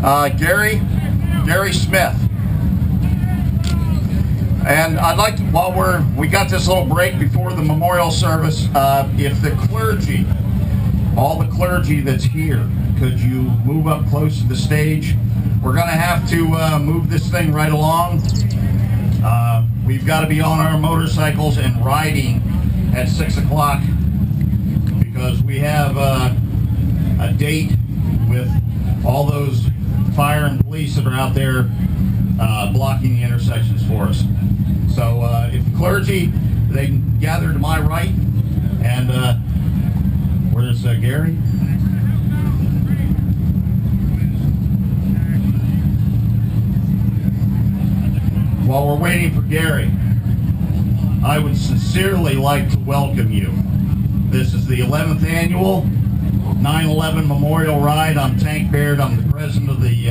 Gary Smith. And I'd like to, while we got this little break before the memorial service, if the clergy, all the clergy that's here, could you move up close to the stage? We're going to have to move this thing right along. We've got to be on our motorcycles and riding at 6 o'clock because we have a date with all those fire and police that are out there blocking the intersections for us. So if the clergy, they can gather to my right, and where's Gary? While we're waiting for Gary, I would sincerely like to welcome you. This is the 11th annual 9/11 Memorial Ride. I'm Tank Baird. I'm the president of the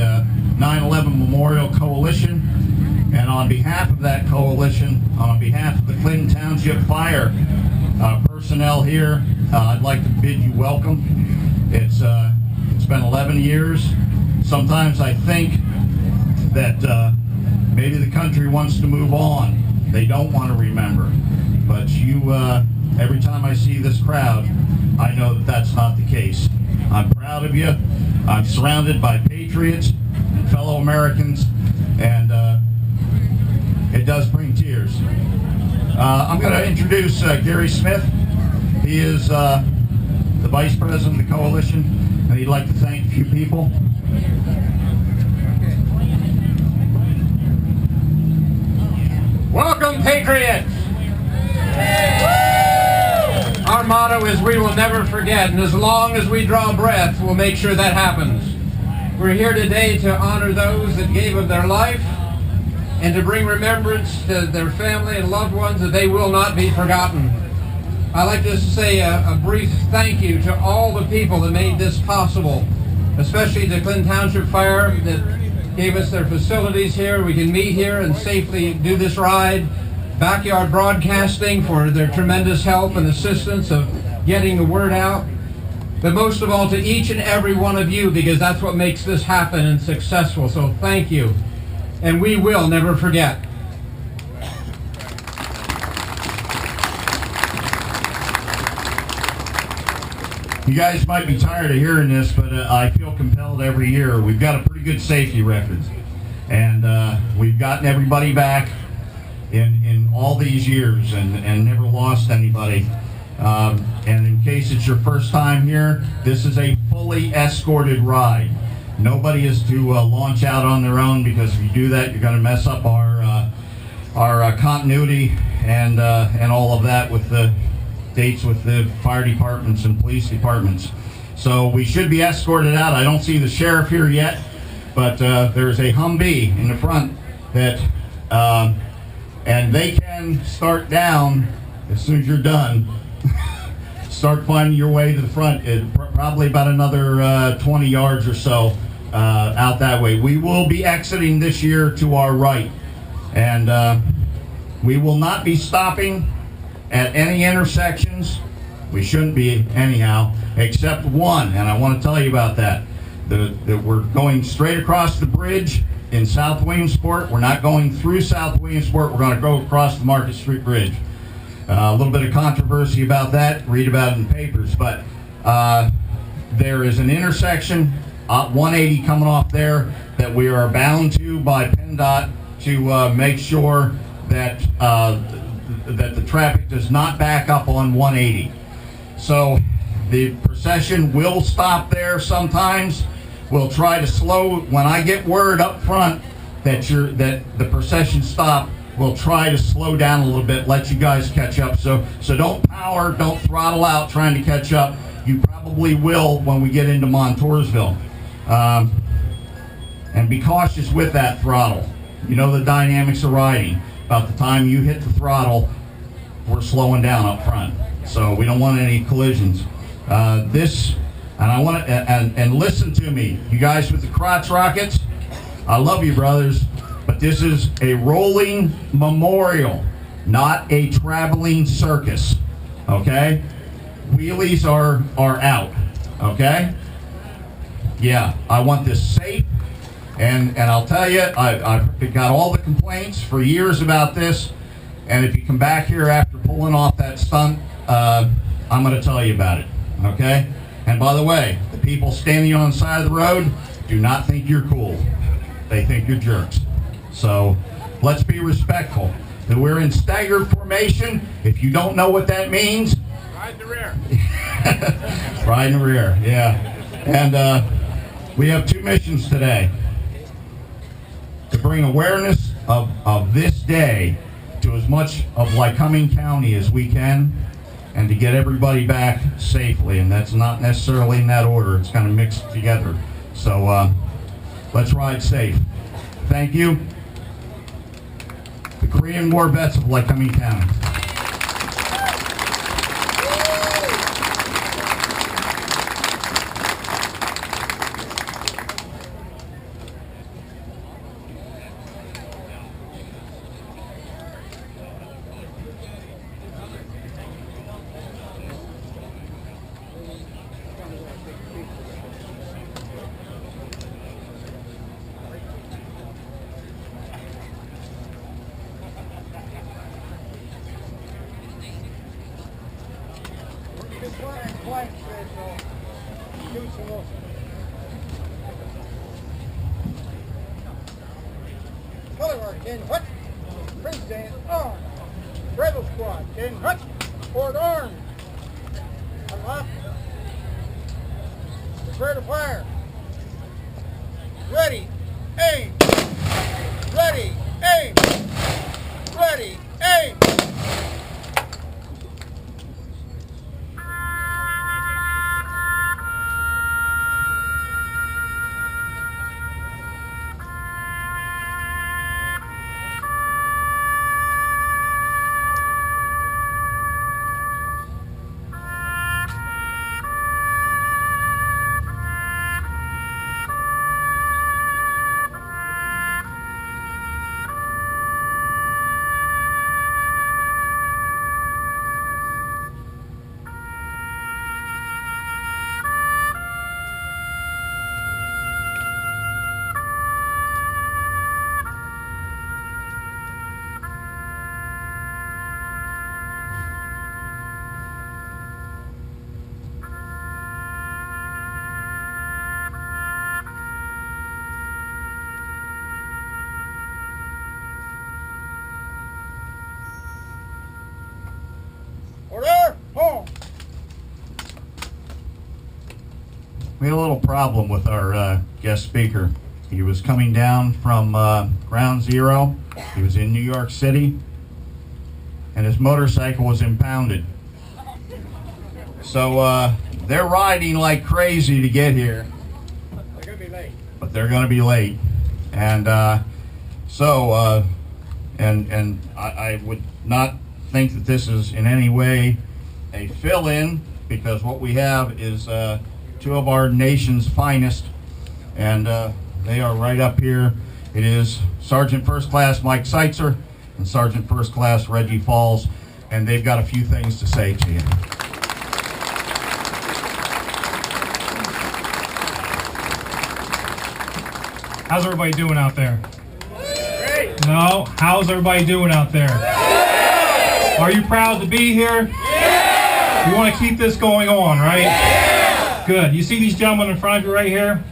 9/11 Memorial Coalition. And on behalf of that coalition, on behalf of the Clinton Township Fire personnel here, I'd like to bid you welcome. It's been 11 years. Sometimes I think that maybe the country wants to move on. They don't want to remember. But you, every time I see this crowd, I know that that's not the case. I'm proud of you. I'm surrounded by patriots and fellow Americans, and it does bring tears. I'm going to introduce Gary Smith. He is the vice president of the coalition, and he'd like to thank a few people. Welcome, patriots! Our motto is we will never forget, and as long as we draw breath, we'll make sure that happens. We're here today to honor those that gave of their life and to bring remembrance to their family and loved ones that they will not be forgotten. I'd like to say a brief thank you to all the people that made this possible, especially the Clinton Township Fire that gave us their facilities here. We can meet here and safely do this ride. Backyard Broadcasting for their tremendous help and assistance of getting the word out. But most of all to each and every one of you, because that's what makes this happen and successful. So thank you. And we will never forget. You guys might be tired of hearing this, but I feel compelled every year. We've got a pretty good safety record. And we've gotten everybody back in all these years and never lost anybody. And in case it's your first time here, this is a fully escorted ride. Nobody is to launch out on their own, because if you do that, you're going to mess up our continuity and all of that with the dates with the fire departments and police departments. So we should be escorted out. I don't see the sheriff here yet, but there's a Humvee in the front that, and they can start down as soon as you're done. Start finding your way to the front. Probably about another 20 yards or so out that way. We will be exiting this year to our right, and we will not be stopping at any intersections. We shouldn't be anyhow, except one, and I want to tell you about that. That we're going straight across the bridge in South Williamsport. We're not going through South Williamsport. We're going to go across the Market Street Bridge. A little bit of controversy about that. Read about it in papers. But there is an intersection, 180 coming off there, that we are bound to by PennDOT to make sure that that the traffic does not back up on 180. So the procession will stop there sometimes. We'll try to slow, when I get word up front that the procession stopped, we'll try to slow down a little bit, let you guys catch up. So don't power, don't throttle out trying to catch up. You probably will when we get into Montoursville. And be cautious with that throttle. You know the dynamics of riding. About the time you hit the throttle, we're slowing down up front. So we don't want any collisions. And I want to, and listen to me, you guys with the crotch rockets, I love you, brothers, but this is a rolling memorial, not a traveling circus, okay? Wheelies are out, okay? Yeah, I want this safe. And I'll tell you, I've got all the complaints for years about this. And if you come back here after pulling off that stunt, I'm going to tell you about it. Okay? And by the way, the people standing on the side of the road do not think you're cool. They think you're jerks. So let's be respectful. That we're in staggered formation. If you don't know what that means, Ride in the rear. ride in the rear, yeah. And we have 2 missions today. To bring awareness of this day to as much of Lycoming County as we can, and to get everybody back safely. And that's not necessarily in that order. It's kind of mixed together. So let's ride safe. Thank you. The Korean War vets of Lycoming County. Color Guard, 10 hut. Prince Dance, arm. Rebel Squad, 10 hut. Forward arm. Unlock. Prepare to fire. Ready, aim. Ready, aim. Ready, aim. Order, home. We had a little problem with our guest speaker. He was coming down from Ground Zero. He was in New York City, and his motorcycle was impounded. So they're riding like crazy to get here. They're gonna be late. But they're going to be late. And I would not think that this is in any way a fill-in, because what we have is 2 of our nation's finest, and they are right up here. It is Sergeant First Class Mike Seitzer and Sergeant First Class Reggie Falls, and they've got a few things to say to you. How's everybody doing out there? Great. No? How's everybody doing out there? Are you proud to be here? You want to keep this going on, right? Good. You see these gentlemen in front of you right here?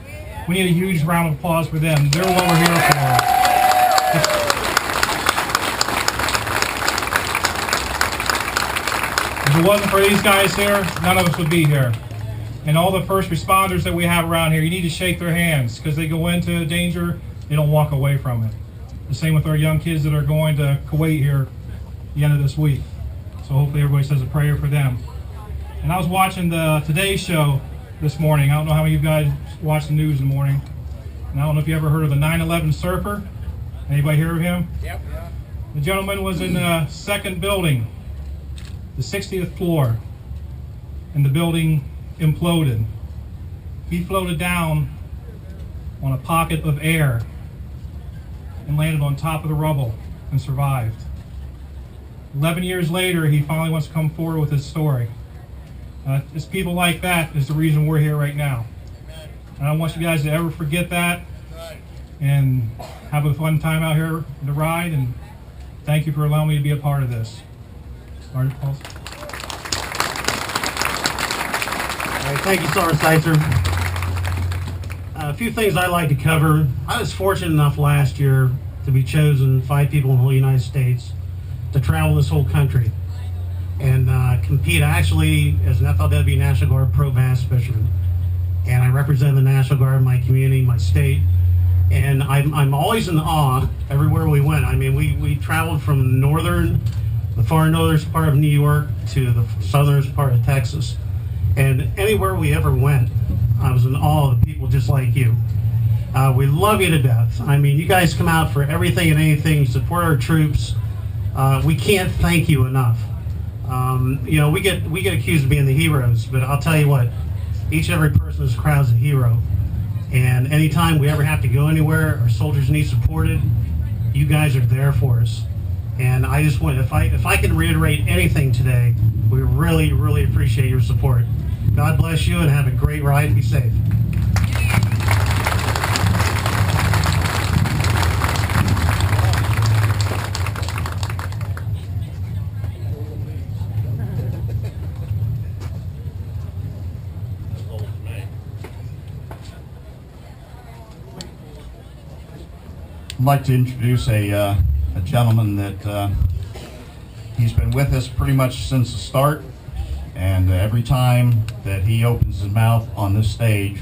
We need a huge round of applause for them. They're what we're here for. If it wasn't for these guys here, none of us would be here. And all the first responders that we have around here, you need to shake their hands, because they go into danger, they don't walk away from it. The same with our young kids that are going to Kuwait here at the end of this week. So hopefully everybody says a prayer for them. And I was watching the Today Show this morning. I don't know how many of you guys watch the news in the morning. And I don't know if you ever heard of the 9/11 surfer. Anybody hear of him? Yep. The gentleman was in the second building, the 60th floor, and the building imploded. He floated down on a pocket of air and landed on top of the rubble and survived. 11 years later, he finally wants to come forward with his story. It's people like that is the reason we're here right now. And I don't want you guys to ever forget that. and have a fun time out here in the ride, and thank you for allowing me to be a part of this. Sergeant Paulson. All right, thank you, Sergeant Seitzer. A few things I'd like to cover. I was fortunate enough last year to be chosen 5 people in the whole United States to travel this whole country and compete actually as an FLW National Guard Pro Bass Fisherman. And I represent the National Guard, my community, my state. And I'm always in awe everywhere we went. I mean, we traveled from the far northern part of New York to the southern part of Texas. And anywhere we ever went, I was in awe of the people just like you. We love you to death. I mean, you guys come out for everything and anything, support our troops. We can't thank you enough. You know, we get accused of being the heroes, but I'll tell you what, each and every person in this crowd is a hero. And anytime we ever have to go anywhere, our soldiers need supported, you guys are there for us. And I just want, if I can reiterate anything today, we really, really appreciate your support. God bless you and have a great ride and be safe. I'd like to introduce a gentleman that he's been with us pretty much since the start, and every time that he opens his mouth on this stage,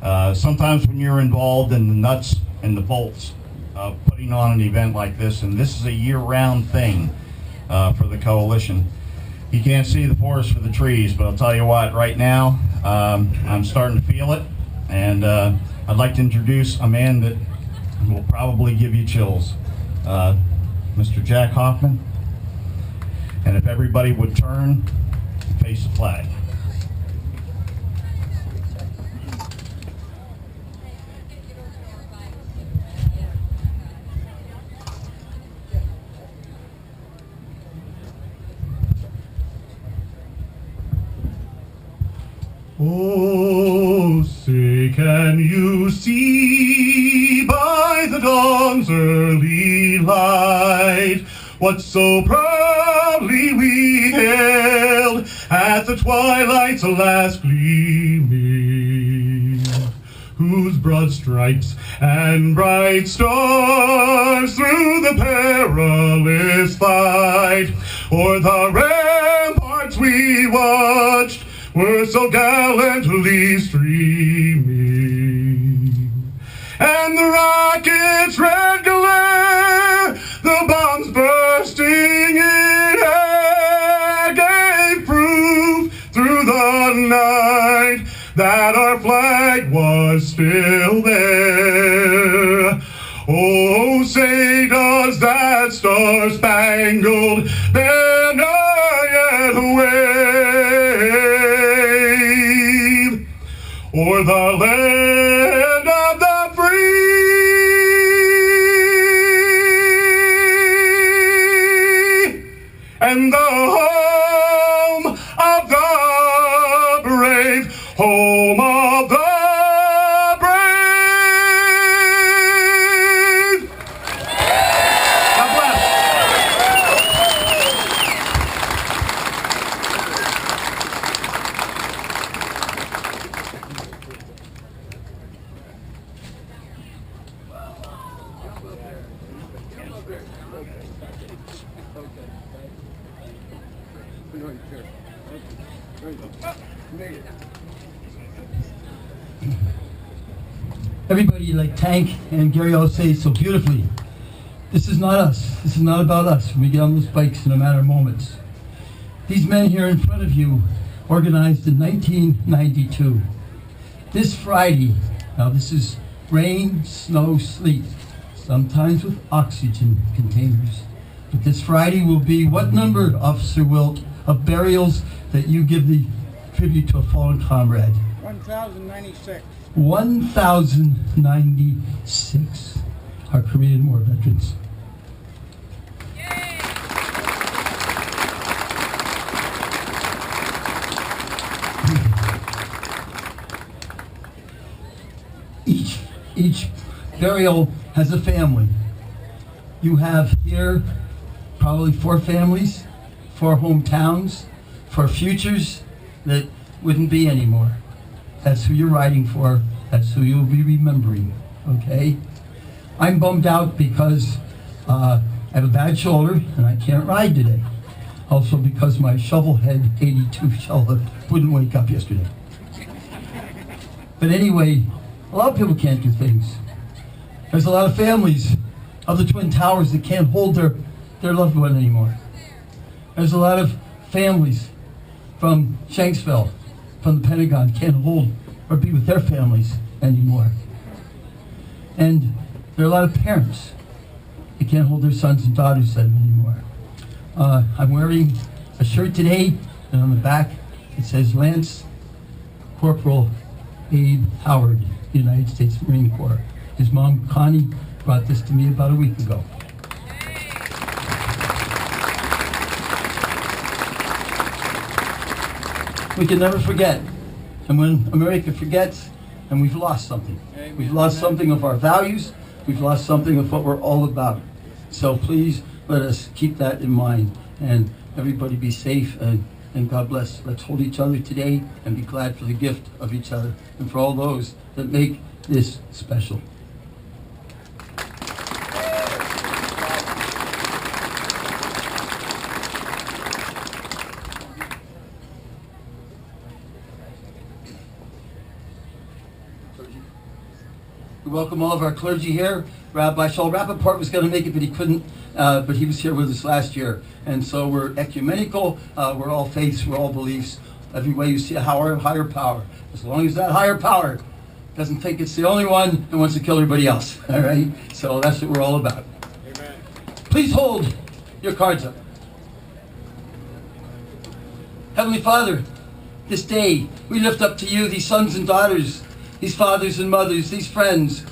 sometimes when you're involved in the nuts and the bolts of putting on an event like this, and this is a year-round thing for the coalition, you can't see the forest for the trees, but I'll tell you what, right now I'm starting to feel it, and I'd like to introduce a man that will probably give you chills. Mr. Jack Hoffman. And if everybody would turn and face the flag. Oh, say can you see by the dawn's early light what so proudly we hailed at the twilight's last gleaming, whose broad stripes and bright stars through the perilous fight o'er the ramparts we watched were so gallantly streaming, and the rocket's red glare, the bombs bursting in air, gave proof through the night that our flag was still there. Oh, say does that star-spangled banner yet wave o'er the land of the free and the home of the brave, home of the brave. God bless. Everybody, like Tank and Gary all say so beautifully, this is not us. This is not about us when we get on those bikes in a matter of moments. These men here in front of you organized in 1992. This Friday, now this is rain, snow, sleet, sometimes with oxygen containers. But this Friday will be what number, Officer Wilt, of burials that you give the tribute to a fallen comrade? 1,096. 1,096. Our Korean War veterans. Each Burial has a family. You have here probably 4 families, 4 hometowns, 4 futures that wouldn't be anymore. That's who you're riding for. That's who you'll be remembering, okay? I'm bummed out because I have a bad shoulder and I can't ride today. Also because my shovelhead 82 shovel wouldn't wake up yesterday. But anyway, a lot of people can't do things. There's a lot of families of the Twin Towers that can't hold their loved one anymore. There's a lot of families from Shanksville, from the Pentagon, can't hold or be with their families anymore. And there are a lot of parents that can't hold their sons and daughters anymore. I'm wearing a shirt today, and on the back it says Lance Corporal Abe Howard, United States Marine Corps. His mom, Connie, brought this to me about a week ago. We can never forget. And when America forgets, and we've lost something. We've lost something of our values. We've lost something of what we're all about. So please let us keep that in mind. And everybody be safe and God bless. Let's hold each other today and be glad for the gift of each other and for all those that make this special. We welcome all of our clergy here. Rabbi Shaul Rappaport was going to make it, but he couldn't. But he was here with us last year. And so we're ecumenical. We're all faiths. We're all beliefs. Every way you see a higher power. As long as that higher power doesn't think it's the only one and wants to kill everybody else. All right? So that's what we're all about. Amen. Please hold your cards up. Heavenly Father, this day we lift up to you these sons and daughters, these fathers and mothers, these friends,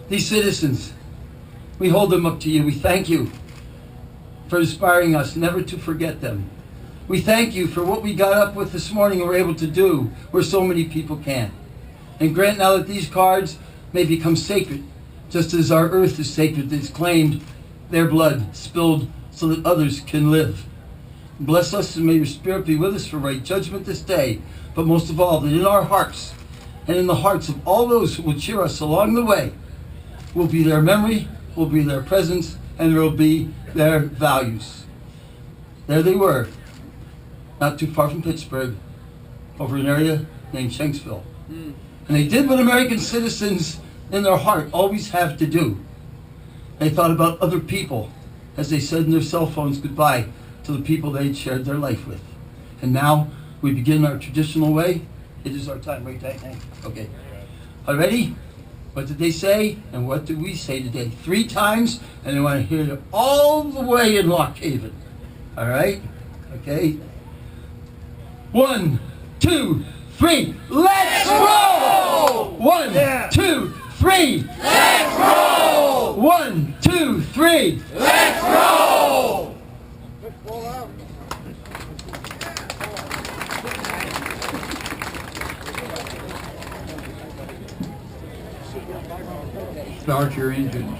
these citizens. We hold them up to you. We thank you for inspiring us never to forget them. We thank you for what we got up with this morning and were able to do where so many people can't. And grant now that these cards may become sacred, just as our earth is sacred that's claimed their blood spilled so that others can live. Bless us and may your Spirit be with us for right judgment this day, but most of all that in our hearts and in the hearts of all those who will cheer us along the way will be their memory, will be their presence, and there will be their values. There they were, not too far from Pittsburgh, over an area named Shanksville. And they did what American citizens in their heart always have to do. They thought about other people as they said in their cell phones goodbye to the people they had shared their life with. And now we begin our traditional way. It is our time, right, Diane? Okay. Are you ready? What did they say? And what do we say today? 3 times, and I want to hear it all the way in Lock Haven. All right? Okay. 1, 2, 3. Let's roll! 1, 2, 3. Let's roll! 1, 2, 3. Let's roll! Let's roll out. Start your engines.